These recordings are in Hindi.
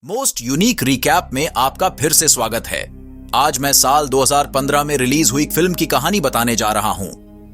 मोस्ट यूनिक रिकैप में आपका फिर से स्वागत है। आज मैं साल 2015 में रिलीज हुई फिल्म की कहानी बताने जा रहा हूं।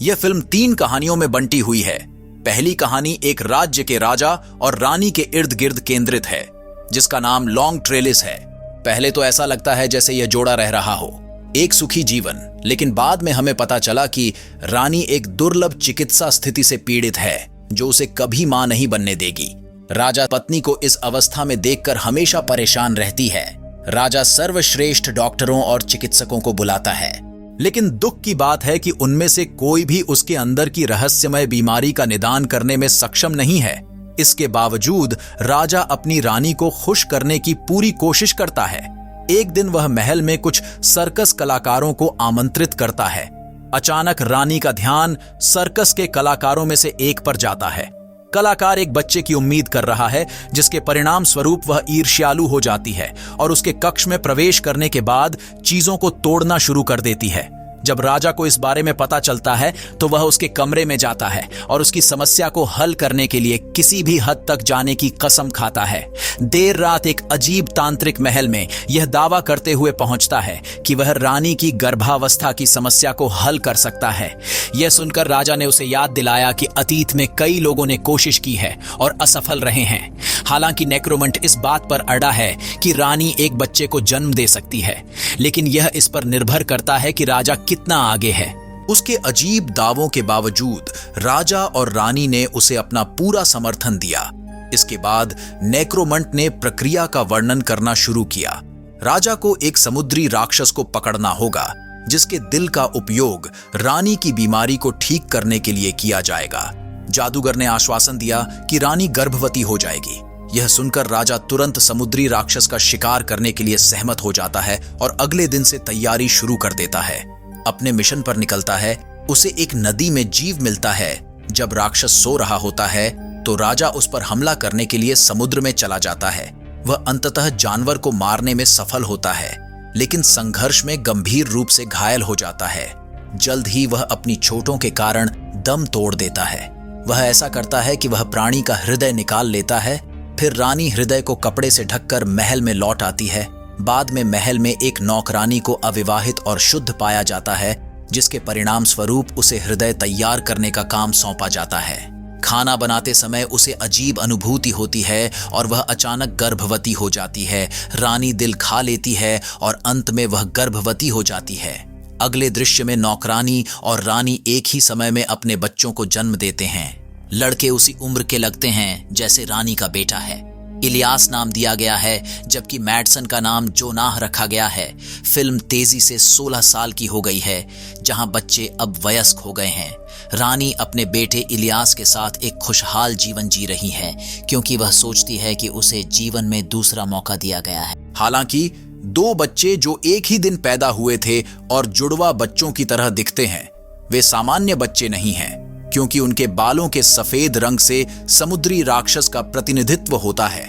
यह फिल्म 3 कहानियों में बंटी हुई है। पहली कहानी एक राज्य के राजा और रानी के इर्द गिर्द केंद्रित है, जिसका नाम लॉन्ग ट्रेलिस है। पहले तो ऐसा लगता है जैसे यह जोड़ा रह रहा हो, एक सुखी जीवन, लेकिन बाद में हमें पता चला कि रानी एक दुर्लभ चिकित्सा स्थिति से पीड़ित है, जो उसे कभी मां नहीं बनने देगी। राजा पत्नी को इस अवस्था में देखकर हमेशा परेशान रहती है। राजा सर्वश्रेष्ठ डॉक्टरों और चिकित्सकों को बुलाता है, लेकिन दुख की बात है कि उनमें से कोई भी उसके अंदर की रहस्यमय बीमारी का निदान करने में सक्षम नहीं है। इसके बावजूद राजा अपनी रानी को खुश करने की पूरी कोशिश करता है। एक दिन वह महल में कुछ सर्कस कलाकारों को आमंत्रित करता है। अचानक रानी का ध्यान सर्कस के कलाकारों में से एक पर जाता है। कलाकार एक बच्चे की उम्मीद कर रहा है, जिसके परिणाम स्वरूप वह ईर्ष्यालु हो जाती है और उसके कक्ष में प्रवेश करने के बाद चीजों को तोड़ना शुरू कर देती है। जब राजा को इस बारे में पता चलता है तो वह उसके कमरे में जाता है और उसकी समस्या को हल करने के लिए किसी भी हद तक जाने की कसम खाता है। देर रात एक अजीब तांत्रिक महल में यह दावा करते हुए पहुंचता है कि वह रानी की गर्भावस्था की समस्या को हल कर सकता है। यह सुनकर राजा ने उसे याद दिलाया कि अतीत में कई लोगों ने कोशिश की है और असफल रहे हैं। हालांकि नेक्रोमेंट इस बात पर अड़ा है कि रानी एक बच्चे को जन्म दे सकती है, लेकिन यह इस पर निर्भर करता है कि राजा कितना आगे है। उसके अजीब दावों के बावजूद राजा और रानी ने उसे अपना पूरा समर्थन दिया। इसके बाद नेक्रोमेंट ने प्रक्रिया का वर्णन करना शुरू किया। राजा को एक समुद्री राक्षस को पकड़ना होगा, जिसके दिल का उपयोग रानी की बीमारी को ठीक करने के लिए किया जाएगा। जादूगर ने आश्वासन दिया कि रानी गर्भवती हो जाएगी। यह सुनकर राजा तुरंत समुद्री राक्षस का शिकार करने के लिए सहमत हो जाता है और अगले दिन से तैयारी शुरू कर देता है। अपने मिशन पर निकलता है। उसे एक नदी में जीव मिलता है। जब राक्षस सो रहा होता है तो राजा उस पर हमला करने के लिए समुद्र में चला जाता है। वह अंततः जानवर को मारने में सफल होता है, लेकिन संघर्ष में गंभीर रूप से घायल हो जाता है। जल्द ही वह अपनी चोटों के कारण दम तोड़ देता है। वह ऐसा करता है कि वह प्राणी का हृदय निकाल लेता है। फिर रानी हृदय को कपड़े से ढककर महल में लौट आती है। बाद में महल में एक नौकरानी को अविवाहित और शुद्ध पाया जाता है, जिसके परिणाम स्वरूप उसे हृदय तैयार करने का काम सौंपा जाता है। खाना बनाते समय उसे अजीब अनुभूति होती है और वह अचानक गर्भवती हो जाती है। रानी दिल खा लेती है और अंत में वह गर्भवती हो जाती है। अगले दृश्य में नौकरानी और रानी एक ही समय में अपने बच्चों को जन्म देते हैं। लड़के उसी उम्र के लगते हैं जैसे रानी का बेटा है। इलियास नाम दिया गया है, जबकि मैडसन का नाम जोनाह रखा गया है। फिल्म तेजी से 16 साल की हो गई है, जहां बच्चे अब वयस्क हो गए हैं। रानी अपने बेटे इलियास के साथ एक खुशहाल जीवन जी रही है, क्योंकि वह सोचती है कि उसे जीवन में दूसरा मौका दिया गया है। हालांकि 2 बच्चे जो एक ही दिन पैदा हुए थे और जुड़वा बच्चों की तरह दिखते हैं, वे सामान्य बच्चे नहीं हैं, क्योंकि उनके बालों के सफेद रंग से समुद्री राक्षस का प्रतिनिधित्व होता है।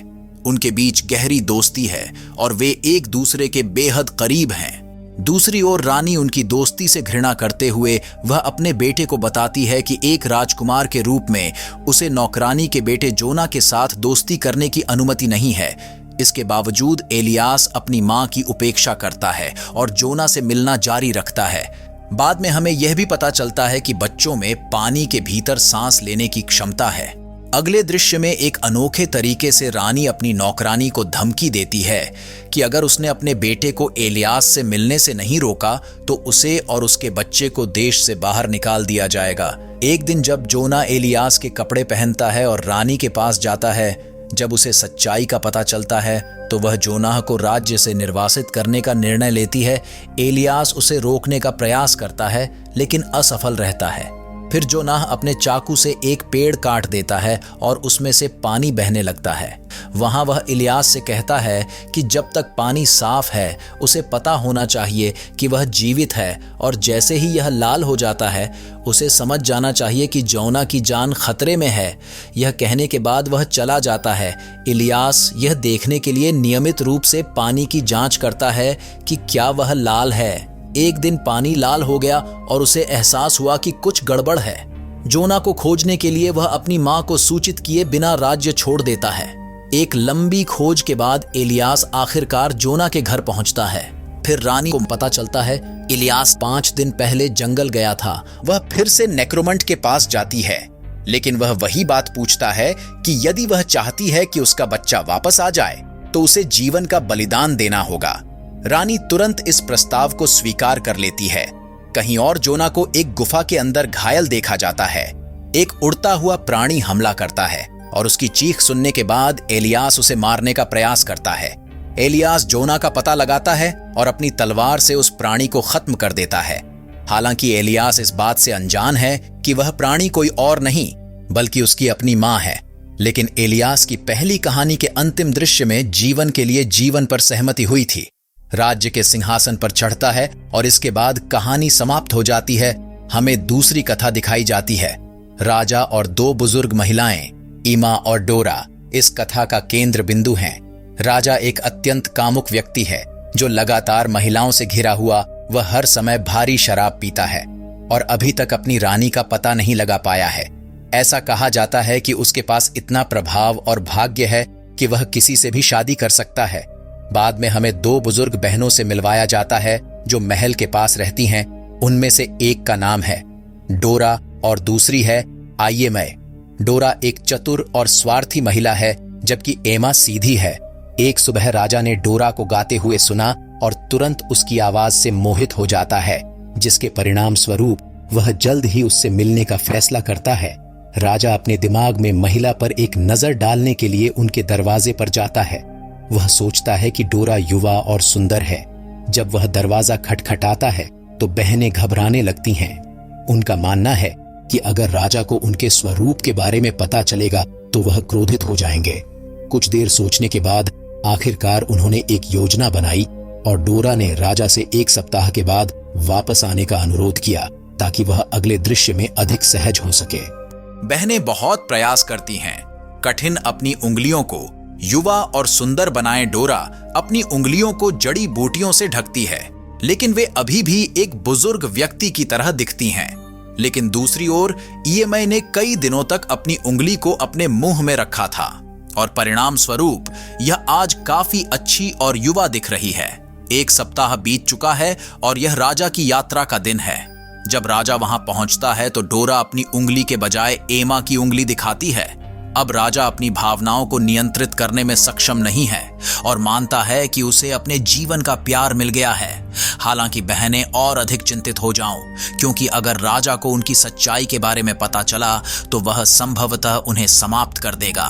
उनके बीच गहरी दोस्ती है और वे एक दूसरे के बेहद करीब हैं। दूसरी ओर रानी उनकी दोस्ती से घृणा करते हुए वह अपने बेटे को बताती है कि एक राजकुमार के रूप में उसे नौकरानी के बेटे जोना के साथ दोस्ती करने की अनुमति नहीं है। इसके बावजूद इलियास अपनी मां की उपेक्षा करता है और जोना से मिलना जारी रखता है। बाद में हमें यह भी पता चलता है कि बच्चों में पानी के भीतर सांस लेने की क्षमता है। अगले दृश्य में एक अनोखे तरीके से रानी अपनी नौकरानी को धमकी देती है कि अगर उसने अपने बेटे को इलियास से मिलने से नहीं रोका तो उसे और उसके बच्चे को देश से बाहर निकाल दिया जाएगा। एक दिन जब जोना इलियास के कपड़े पहनता है और रानी के पास जाता है, जब उसे सच्चाई का पता चलता है तो वह जोनाह को राज्य से निर्वासित करने का निर्णय लेती है। इलियास उसे रोकने का प्रयास करता है, लेकिन असफल रहता है। फिर जोनाह अपने चाकू से एक पेड़ काट देता है और उसमें से पानी बहने लगता है। वहां वह इलियास से कहता है कि जब तक पानी साफ है उसे पता होना चाहिए कि वह जीवित है, और जैसे ही यह लाल हो जाता है उसे समझ जाना चाहिए कि जोना की जान खतरे में है। यह कहने के बाद वह चला जाता है। इलियास यह देखने के लिए नियमित रूप से पानी की जांच करता है कि क्या वह लाल है। एक दिन पानी लाल हो गया और उसे एहसास हुआ कि कुछ गड़बड़ है। जोना को खोजने के लिए वह अपनी मां को सूचित किए बिना राज्य छोड़ देता है। एक लंबी खोज के बाद इलियास आखिरकार जोना के घर पहुंचता है। फिर रानी को पता चलता है इलियास 5 दिन पहले जंगल गया था। वह फिर से नेक्रोमंट के पास जाती है, लेकिन वह वही बात पूछता है कि यदि वह चाहती है कि उसका बच्चा वापस आ जाए तो उसे जीवन का बलिदान देना होगा। रानी तुरंत इस प्रस्ताव को स्वीकार कर लेती है। कहीं और जोना को एक गुफा के अंदर घायल देखा जाता है। एक उड़ता हुआ प्राणी हमला करता है और उसकी चीख सुनने के बाद इलियास उसे मारने का प्रयास करता है। इलियास जोना का पता लगाता है और अपनी तलवार से उस प्राणी को खत्म कर देता है। हालांकि इलियास इस बात से अनजान है कि वह प्राणी कोई और नहीं बल्कि उसकी अपनी मां है। लेकिन इलियास की पहली कहानी के अंतिम दृश्य में जीवन के लिए जीवन पर सहमति हुई थी। राज्य के सिंहासन पर चढ़ता है और इसके बाद कहानी समाप्त हो जाती है। हमें दूसरी कथा दिखाई जाती है। राजा और 2 बुजुर्ग महिलाएं, ईमा और डोरा, इस कथा का केंद्र बिंदु हैं। राजा एक अत्यंत कामुक व्यक्ति है जो लगातार महिलाओं से घिरा हुआ वह हर समय भारी शराब पीता है और अभी तक अपनी रानी का पता नहीं लगा पाया है। ऐसा कहा जाता है कि उसके पास इतना प्रभाव और भाग्य है कि वह किसी से भी शादी कर सकता है। बाद में हमें 2 बुजुर्ग बहनों से मिलवाया जाता है जो महल के पास रहती हैं। उनमें से एक का नाम है डोरा और दूसरी है आइएमए। डोरा एक चतुर और स्वार्थी महिला है जबकि एमा सीधी है। एक सुबह राजा ने डोरा को गाते हुए सुना और तुरंत उसकी आवाज से मोहित हो जाता है, जिसके परिणाम स्वरूप वह जल्द ही उससे मिलने का फैसला करता है। राजा अपने दिमाग में महिला पर एक नजर डालने के लिए उनके दरवाजे पर जाता है। वह सोचता है कि डोरा युवा और सुंदर है। जब वह दरवाजा खटखटाता है तो बहनें घबराने लगती हैं। उनका मानना है कि अगर राजा को उनके स्वरूप के बारे में पता चलेगा तो वह क्रोधित हो जाएंगे। कुछ देर सोचने के बाद आखिरकार उन्होंने एक योजना बनाई और डोरा ने राजा से 1 सप्ताह के बाद वापस आने का अनुरोध किया ताकि वह अगले दृश्य में अधिक सहज हो सके। बहनें बहुत प्रयास करती हैं। कठिन अपनी उंगलियों को युवा और सुंदर बनाए डोरा अपनी उंगलियों को जड़ी बूटियों से ढकती है, लेकिन वे अभी भी एक बुजुर्ग व्यक्ति की तरह दिखती हैं। लेकिन दूसरी ओर ईएमआई ने कई दिनों तक अपनी उंगली को अपने मुंह में रखा था और परिणाम स्वरूप यह आज काफी अच्छी और युवा दिख रही है। 1 सप्ताह बीत चुका है और यह राजा की यात्रा का दिन है। जब राजा वहां पहुंचता है तो डोरा अपनी उंगली के बजाय एमा की उंगली दिखाती है। अब राजा अपनी भावनाओं को नियंत्रित करने में सक्षम नहीं है और मानता है कि उसे अपने जीवन का प्यार मिल गया है। हालांकि बहनें और अधिक चिंतित हो जाऊं, क्योंकि अगर राजा को उनकी सच्चाई के बारे में पता चला तो वह संभवतः उन्हें समाप्त कर देगा।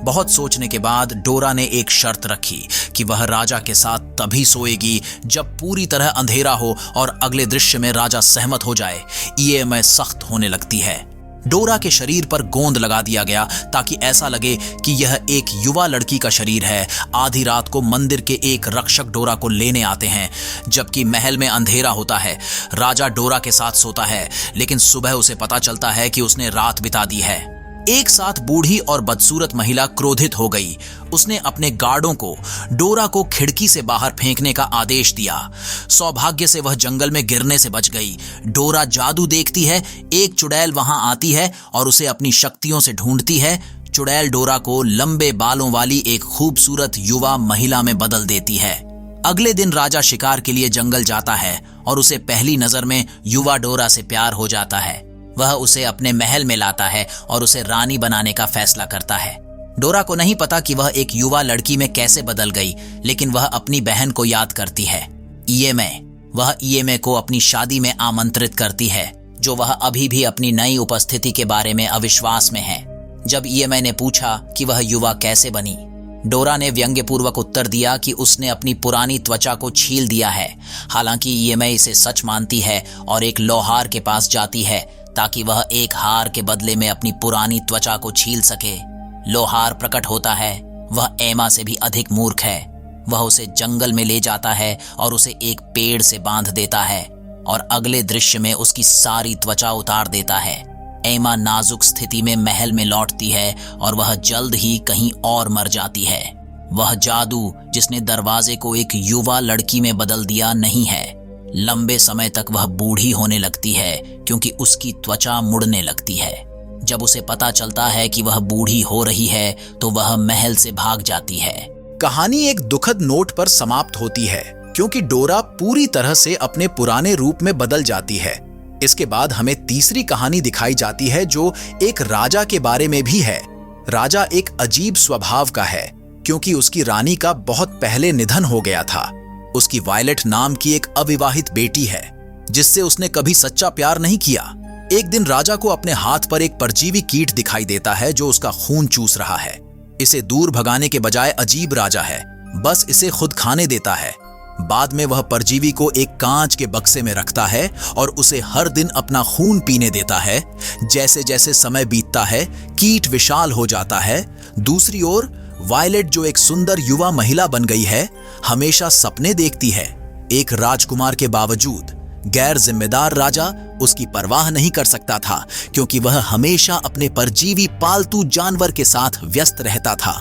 बहुत सोचने के बाद डोरा ने एक शर्त रखी कि वह राजा के साथ तभी सोएगी जब पूरी तरह अंधेरा हो और अगले दृश्य में राजा सहमत हो जाए। ईएमआई सख्त होने लगती है। डोरा के शरीर पर गोंद लगा दिया गया ताकि ऐसा लगे कि यह एक युवा लड़की का शरीर है। आधी रात को मंदिर के एक रक्षक डोरा को लेने आते हैं जबकि महल में अंधेरा होता है। राजा डोरा के साथ सोता है, लेकिन सुबह उसे पता चलता है कि उसने रात बिता दी है। एक साथ बूढ़ी और बदसूरत महिला क्रोधित हो गई। उसने अपने गार्डों को डोरा को खिड़की से बाहर फेंकने का आदेश दिया। सौभाग्य से वह जंगल में गिरने से बच गई। डोरा जादू देखती है। एक चुड़ैल वहां आती है और उसे अपनी शक्तियों से ढूंढती है। चुड़ैल डोरा को लंबे बालों वाली एक खूबसूरत युवा महिला में बदल देती है। अगले दिन राजा शिकार के लिए जंगल जाता है और उसे पहली नजर में युवा डोरा से प्यार हो जाता है। वह उसे अपने महल में लाता है और उसे रानी बनाने का फैसला करता है। डोरा को नहीं पता कि वह एक युवा लड़की में कैसे बदल गई, लेकिन वह अपनी बहन को याद करती है, वह ईएमए को अपनी शादी में आमंत्रित करती है, जो वह अभी भी अपनी नई उपस्थिति के बारे में अविश्वास में है। जब ईएमए ने पूछा कि वह युवा कैसे बनी, डोरा ने व्यंग्यपूर्वक उत्तर दिया कि उसने अपनी पुरानी त्वचा को छील दिया है। हालांकि ईएमए इसे सच मानती है और एक लोहार के पास जाती है ताकि वह एक हार के बदले में अपनी पुरानी त्वचा को छील सके। लोहार प्रकट होता है। वह एमा से भी अधिक मूर्ख है। वह उसे जंगल में ले जाता है और उसे एक पेड़ से बांध देता है और अगले दृश्य में उसकी सारी त्वचा उतार देता है। एमा नाजुक स्थिति में महल में लौटती है और वह जल्द ही कहीं और मर जाती है। वह जादू जिसने दरवाजे को एक युवा लड़की में बदल दिया नहीं है। लंबे समय तक वह बूढ़ी होने लगती है क्योंकि उसकी त्वचा मुड़ने लगती है। जब उसे पता चलता है कि वह बूढ़ी हो रही है तो वह महल से भाग जाती है। कहानी एक दुखद नोट पर समाप्त होती है क्योंकि डोरा पूरी तरह से अपने पुराने रूप में बदल जाती है। इसके बाद हमें तीसरी कहानी दिखाई जाती है जो एक राजा के बारे में भी है। राजा एक अजीब स्वभाव का है क्योंकि उसकी रानी का बहुत पहले निधन हो गया था। उसकी वायलेट नाम की एक अविवाहित बेटी है जिससे उसने कभी सच्चा प्यार नहीं किया। एक दिन राजा को अपने हाथ पर एक परजीवी कीट दिखाई देता है जो उसका खून चूस रहा है। इसे दूर भगाने के बजाय अजीब राजा है बस इसे खुद खाने देता है। बाद में वह परजीवी को एक कांच के बक्से में रखता है और उसे हर दिन अपना खून पीने देता है। जैसे जैसे समय बीतता है कीट विशाल हो जाता है। दूसरी ओर वायलेट जो एक सुंदर युवा महिला बन गई है, हमेशा सपने देखती है। एक राजकुमार के बावजूद गैर जिम्मेदार राजा उसकी परवाह नहीं कर सकता था क्योंकि वह हमेशा अपने परजीवी पालतू जानवर के साथ व्यस्त रहता था।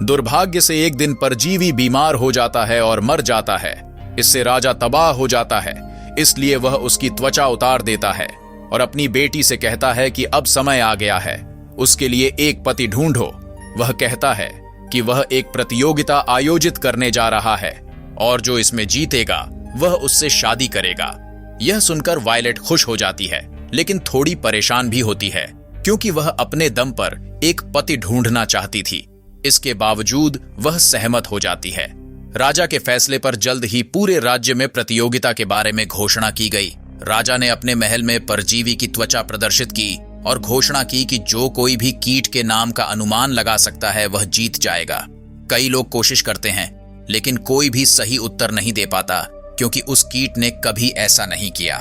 दुर्भाग्य से एक दिन परजीवी बीमार हो जाता है और मर जाता है। इससे राजा तबाह हो जाता है, इसलिए वह उसकी त्वचा उतार देता है और अपनी बेटी से कहता है कि अब समय आ गया है, उसके लिए एक पति ढूंढो। वह कहता है कि वह एक प्रतियोगिता आयोजित करने जा रहा है और जो इसमें जीतेगा वह उससे शादी करेगा। यह सुनकर वायलेट खुश हो जाती है लेकिन थोड़ी परेशान भी होती है क्योंकि वह अपने दम पर एक पति ढूंढना चाहती थी। इसके बावजूद वह सहमत हो जाती है। राजा के फैसले पर जल्द ही पूरे राज्य में प्रतियोगिता के बारे में घोषणा की गई। राजा ने अपने महल में परजीवी की त्वचा प्रदर्शित की और घोषणा की कि जो कोई भी कीट के नाम का अनुमान लगा सकता है वह जीत जाएगा। कई लोग कोशिश करते हैं लेकिन कोई भी सही उत्तर नहीं दे पाता क्योंकि उस कीट ने कभी ऐसा नहीं किया।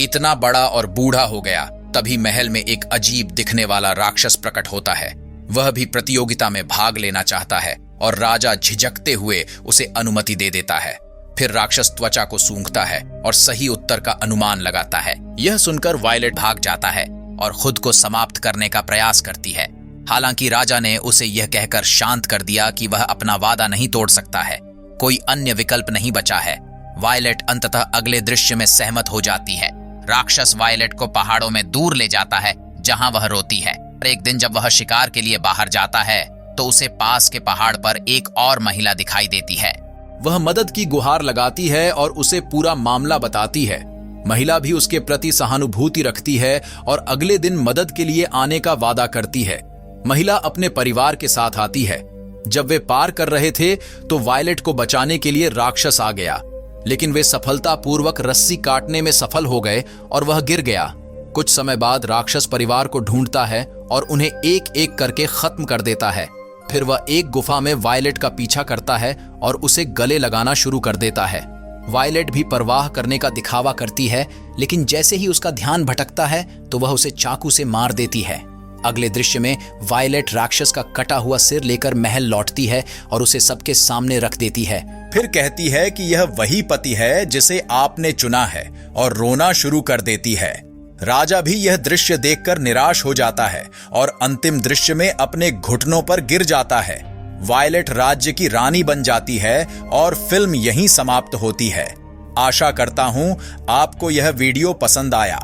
इतना बड़ा और बूढ़ा हो गया तभी महल में एक अजीब दिखने वाला राक्षस प्रकट होता है। वह भी प्रतियोगिता में भाग लेना चाहता है और राजा झिझकते हुए उसे अनुमति दे देता है। फिर राक्षस त्वचा को सूंघता है और सही उत्तर का अनुमान लगाता है। यह सुनकर वायलेट भाग जाता है और खुद को समाप्त करने का प्रयास करती है। हालांकि राजा ने उसे यह कहकर शांत कर दिया कि वह अपना वादा नहीं तोड़ सकता है, कोई अन्य विकल्प नहीं बचा है। वायलेट अंततः अगले दृश्य में सहमत हो जाती है। राक्षस वायलेट को पहाड़ों में दूर ले जाता है जहां वह रोती है। एक दिन जब वह शिकार के लिए बाहर जाता है तो उसे पास के पहाड़ पर एक और महिला दिखाई देती है। वह मदद की गुहार लगाती है और उसे पूरा मामला बताती है। महिला भी उसके प्रति सहानुभूति रखती है और अगले दिन मदद के लिए आने का वादा करती है। महिला अपने परिवार के साथ आती है। जब वे पार कर रहे थे तो वायलेट को बचाने के लिए राक्षस आ गया, लेकिन वे सफलतापूर्वक रस्सी काटने में सफल हो गए और वह गिर गया। कुछ समय बाद राक्षस परिवार को ढूंढता है और उन्हें एक एक करके खत्म कर देता है। फिर वह एक गुफा में वायलेट का पीछा करता है और उसे गले लगाना शुरू कर देता है। वायलेट भी परवाह करने का दिखावा करती है, लेकिन जैसे ही उसका ध्यान भटकता है तो वह उसे चाकू से मार देती है। अगले दृश्य में वायलेट राक्षस का कटा हुआ सिर लेकर महल लौटती है और उसे सबके सामने रख देती है। फिर कहती है कि यह वही पति है जिसे आपने चुना है और रोना शुरू कर देती है। राजा भी यह दृश्य देखकर निराश हो जाता है और अंतिम दृश्य में अपने घुटनों पर गिर जाता है। वायलेट राज्य की रानी बन जाती है और फिल्म यहीं समाप्त होती है। आशा करता हूं आपको यह वीडियो पसंद आया।